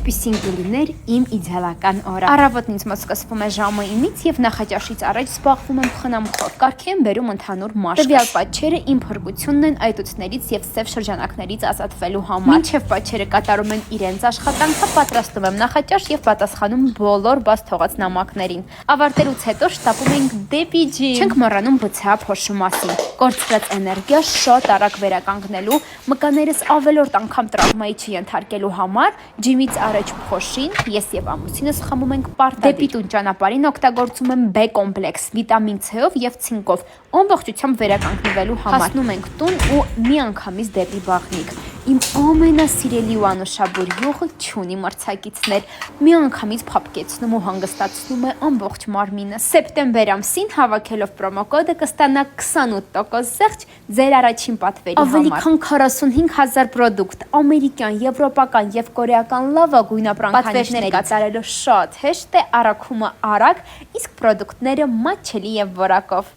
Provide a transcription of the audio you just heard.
ինչպիսին կլիներ իմ իդեալական օրը։ Առավոտն ինձ մոտ սկսվում է ժամը 9-ից եւ նախաճաշից առաջ զբաղվում եմ խնամքով։ Կարգի եմ բերում ընդհանուր մաշկը։ Տվյալ պատճերը իմ փրկությունն են այտուցներից եւ սև շրջանակներից ազատվելու համար։ Մինչեւ պատճերը կատարում են իրենց աշխատանքը, պատրաստում եմ նախաճաշ եւ պատասխանում բոլոր բաց թողած նամակներին։ Ավարտելուց հետո շտապում ենք դեպի ջիմ։ Չենք մոռանում բցա փոշու մասին։ Կորցրած էներգիա շատ արագ վերականգնելու, մկաներս ավելորդ անգամ տրավմայի չենթարկելու համար ջիմից առաջ փոշին ես եւ ամուսինս խմում ենք պարտադիր։ Դեպի տուն ճանապարհին օգտագործում եմ B կոմպլեքս վիտամին C-ով եւ ցինկով ամբողջությամբ վերականգնվելու համար։ Հասնում ենք տուն ու միանգամից դեպի բաղնիք։ Իմ ամենասիրելի ու անուշաբույր յուղը չունի մրցակիցներ, միանգամից փափկեցնում ու հանգստացնում է ամբողջ մարմինը։ Սեպտեմբեր ամսին հավաքելով պրոմոկոդը կստանաք 28% զեղչ ձեր առաջին պատվերի համար։ Ավելի քան 45,000 պրոդուկտ, ամերիկյան, եվրոպական եւ կորեական լավագույն ապրանքներ կատարելու շատ հեշտ է, առաքումը արագ, իսկ պրոդուկտները մատչելի եւ որակով։